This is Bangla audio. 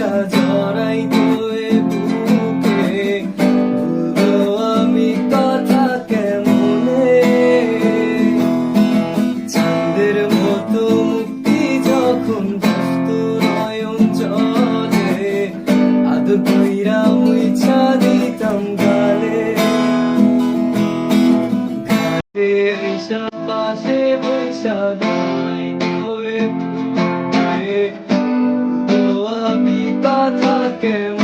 ব্যথা জড়াইতো এ বুকে, ভুলবো আমি কথা কেমনে? চাঁদের মতো মুক্তি যখন দুষ্ট নয়ন চলে, আদর কইরা মুইছা দিতাম গালে। ঘাটের পাশে বৈশা দাঁড়াইতো এ বুকে, ভুলবো আমি কথা কেমনে?